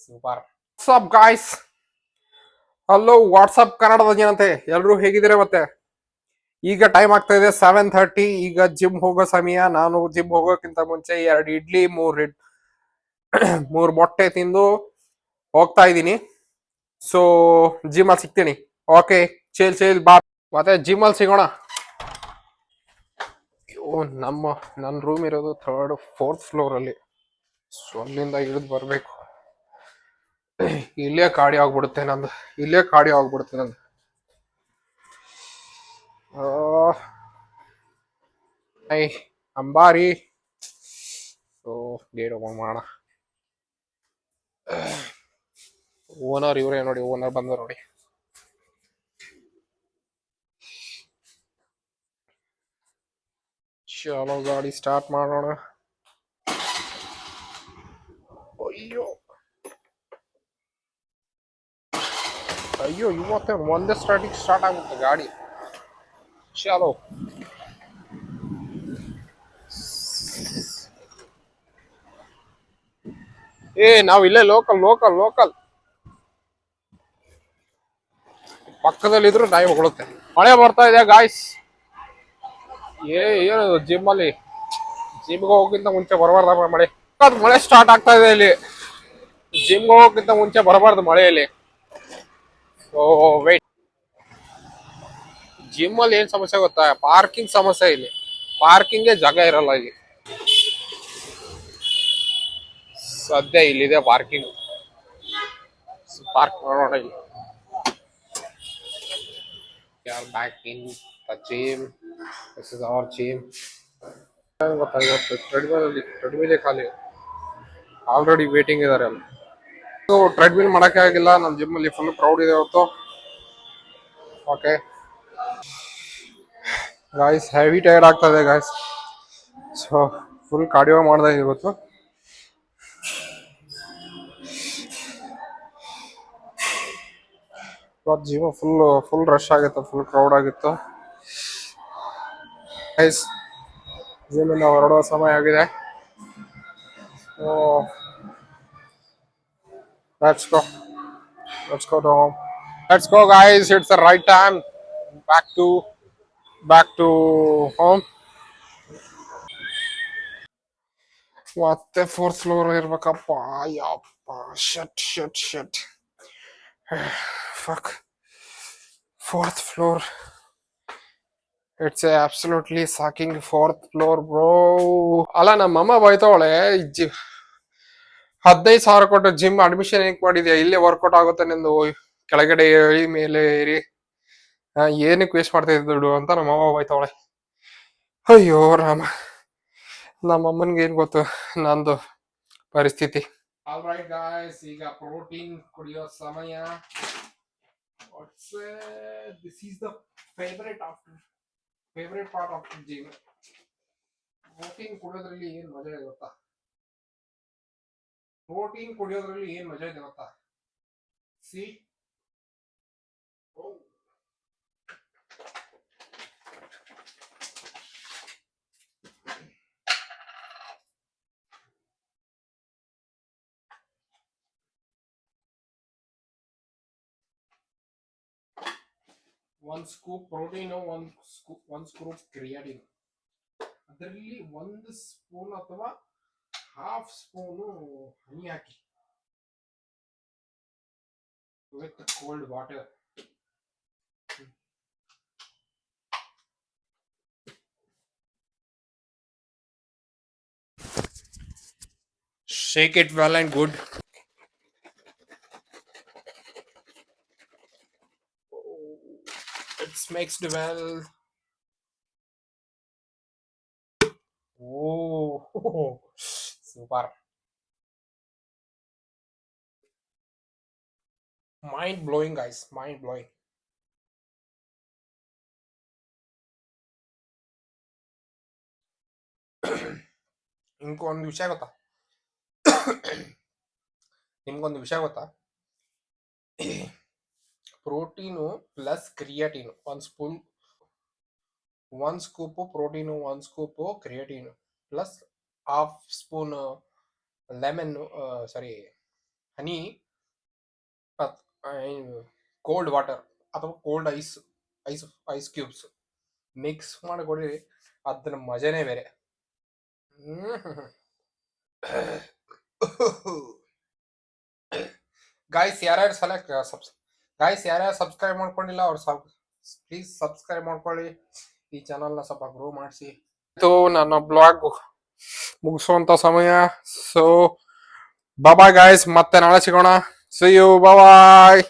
Super. WhatsApp guys, hello WhatsApp ಕನ್ನಡದ ಜನತೆ ಎಲ್ರು ಹೇಗಿದ್ದೀರಾ? ಮತ್ತೆ ಈಗ ಟೈಮ್ ಆಗ್ತಾ ಇದೆ 7:30. ಈಗ ಜಿಮ್ ಹೋಗೋ ಸಮಯ. ನಾನು ಜಿಮ್ ಹೋಗೋಕ್ಕಿಂತ ಮುಂಚೆ 2 ಇಡ್ಲಿ, ಮೂರ್ ಮೊಟ್ಟೆ ತಿಂದು ಹೋಗ್ತಾ ಇದ್ದೀನಿ. ಸೊ ಜಿಮ್ ಅಲ್ಲಿ ಸಿಗ್ತೀನಿ. ಓಕೆ, ಚೇಲ್ ಬಾ. ಮತ್ತೆ ಜಿಮ್ ಅಲ್ಲಿ ಸಿಗೋಣ. ನನ್ನ ರೂಮ್ ಇರೋದು ಫೋರ್ತ್ ಫ್ಲೋರ್ ಅಲ್ಲಿ. ಸೊ ಅಲ್ಲಿಂದ ಇಳಿದು ಬರ್ಬೇಕು. ಇಲ್ಲೇ ಕಾರ್ಡಿಯೋ ಆಗ್ಬಿಡುತ್ತೆ ನಂದು. ಐ ಅಂಬಾರಿ. ಸೊ ಗೇಟ್ ಓಪನ್ ಮಾಡೋಣ. ಓನರ್ ಇವರೇ ನೋಡಿ, ಓನರ್ ಬಂದ ನೋಡಿ. ಚಲೋ, ಗಾಡಿ ಸ್ಟಾರ್ಟ್ ಮಾಡೋಣ. ಅಯ್ಯೋ ಅಯ್ಯೋ, ಇವತ್ತೇ ಒಂದೇ ಸ್ಟಾರ್ಟ್ ಆಗುತ್ತೆ ಗಾಡಿ. ಚಲೋ. ನಾವು ಇಲ್ಲೇ ಲೋಕಲ್ ಪಕ್ಕದಲ್ಲಿದ್ರು ನಾಯಿ ಹೊಗಳುತ್ತೆ. ಮಳೆ ಬರ್ತಾ ಇದೆ ಗಾಯ್ಸ್. ಏನು ಜಿಮ್ಗೆ ಹೋಗೋಕ್ಕಿಂತ ಮುಂಚೆ ಬರಬಾರ್ದ ಮಳೆ. ಮಳೆ ಸ್ಟಾರ್ಟ್ ಆಗ್ತಾ ಇದೆ ಇಲ್ಲಿ. ಜಿಮ್ಗೆ ಹೋಗೋಕ್ಕಿಂತ ಮುಂಚೆ ಬರಬಾರ್ದು ಮಳೆಯಲ್ಲಿ. So wait. ಜಿಮ್ ಅಲ್ಲಿ ಏನ್ ಸಮಸ್ಯೆ ಗೊತ್ತಾ? ಪಾರ್ಕಿಂಗ್ ಸಮಸ್ಯೆ. ಇಲ್ಲಿ ಪಾರ್ಕಿಂಗ್ಗೆ ಜಾಗ ಇರಲ್ಲ. ಇಲ್ಲಿ ಸದ್ಯ ಇಲ್ಲಿದೆ ಪಾರ್ಕಿಂಗ್. ಪಾರ್ಕ್ ಮಾಡೋಣ ಇಲ್ಲಿ. Back in the gym. This is our gym. ಗೊತ್ತಾಗುತ್ತೆ ಟ್ರೆಡ್ಮಿಲ್ ಖಾಲಿ. ಆಲ್ರೆಡಿ ವೇಟಿಂಗ್ ಇದಾರೆ ಅಲ್ಲಿ. ಟ್ರೆಡ್ಮಿಲ್ ಮಾಡಕ್ಕೆ ಆಗಿಲ್ಲ. ನಮ್ಮ ಜಿಮ್ ಅಲ್ಲಿ ಫುಲ್ ಕ್ರೌಡ್ ಇದೆ ಇವತ್ತು. ಓಕೆ ಗಾಯ್ಸ್, ಹೆವಿ ಟೈರ್ಡ್ ಆಗ್ತಾ ಇದೆ ಗಾಯ್ಸ್. ಸೊ ಫುಲ್ ಕಾರ್ಡಿಯೋ ಮಾಡ್ದೆ ಇವತ್ತು. ಇವತ್ತು ಜಿಮ್ ಫುಲ್ ರಶ್ ಆಗಿತ್ತು, ಫುಲ್ ಕ್ರೌಡ್ ಆಗಿತ್ತು ಗೈಸ್. ಜಿಮ್ ಇಂದ ಹೊರಡುವ ಸಮಯ ಆಗಿದೆ. So let's go to home. Let's go guys, it's the right time. Back to home. ಮತ್ತೆ ಫೋರ್ತ್ ಫ್ಲೋರ್ ಇರ್ಬೇಕಪ್ಪ. ಯಪ್ಪ, shut fuck. Fourth floor. It's absolutely sucking. Fourth floor bro. ಅಲ್ಲ, ನಮ್ಮಮ್ಮ ಬೈತವಳೆ, 15,000 ಕೊಟ್ಟು ಜಿಮ್ ಅಡ್ಮಿಷನ್ ಏನಕ್ಕೆ ಮಾಡಿದ್ಯಾ? ಇಲ್ಲೇ ವರ್ಕೌಟ್ ಆಗುತ್ತೆ ನಿಂದು. ಕೆಳಗಡೆ ಏರಿ ಮೇಲೆ ಏರಿ ಏನಕ್ಕೆ ವೇಸ್ಟ್ ಮಾಡ್ತಾ ಇದ್ದ ದುಡ್ಡು ಅಂತ ನಮ್ಮಮ್ಮ ಬೈತವಳೆ. ಅಯ್ಯೋ ರಾಮ, ನಮ್ಮಮ್ಮನ್ಗೆ ಏನ್ ಗೊತ್ತು ನಂದು ಪರಿಸ್ಥಿತಿ. ಆಲ್ರೈಟ್ ಗಾಯ್ಸ್, ಈಗ ಪ್ರೋಟೀನ್ ಕುಡಿಯೋ ಸಮಯ. This is the favourite part of gym. Protein ಕುಡಿಯೋದ್ರಲ್ಲಿ ಏನ್ ಮಜಾ ಇದೆ ಗೊತ್ತಾ? ಸಿ, ಒಂದ್ ಸ್ಕೂಪ್ ಪ್ರೋಟೀನ್, ಒಂದ್ ಸ್ಕೂಪ್ ಕ್ರಿಯಾಟಿನ್. ಅದರಲ್ಲಿ 1 ಸ್ಪೂನ್ ಅಥವಾ ಹಾಫ್ ಸ್ಪೂನು ಹನಿ ಹಾಕಿ with cold water. Shake it well and good. It's mixed well. Oh, super. Mind blowing guys, mind blowing. ನಿಮ್ಗೊಂದು ವಿಷಯ ಗೊತ್ತಾ? ಪ್ರೋಟೀನು ಪ್ಲಸ್ ಕ್ರಿಯಾಟಿನ್ ಒಂದ್ scoop protein, 1 scoop creatine plus half spoon lemon, sorry, honey, cold water ಅಥವಾ cold ice ice cubes mix ಮಾಡಿ ಕೊಡಿರಿ, ಅದನ್ನ ಮಜಾನೇ ಬೇರೆ. Guys ಯಾರ್ಯಾರು ಗಾಯ್ಸ್ ಯಾರ್ಯಾರು ಸಬ್ಸ್ಕ್ರೈಬ್ ಮಾಡ್ಕೊಂಡಿಲ್ಲ ಅವ್ರು ಪ್ಲೀಸ್ ಸಬ್ಸ್ಕ್ರೈಬ್ ಮಾಡ್ಕೊಳ್ಳಿ, ಈ ಚಾನಲ್ನ ಸ್ವಲ್ಪ ಗ್ರೋ ಮಾಡಿಸಿ. ಇದು ನನ್ನ ಬ್ಲಾಗ್ ಮುಗಿಸುವಂತ ಸಮಯ. ಸೊ ಬಾಯ್ ಗಾಯ್ಸ್, ಮತ್ತೆ ನಾಳೆ ಸಿಗೋಣ. See you, bye.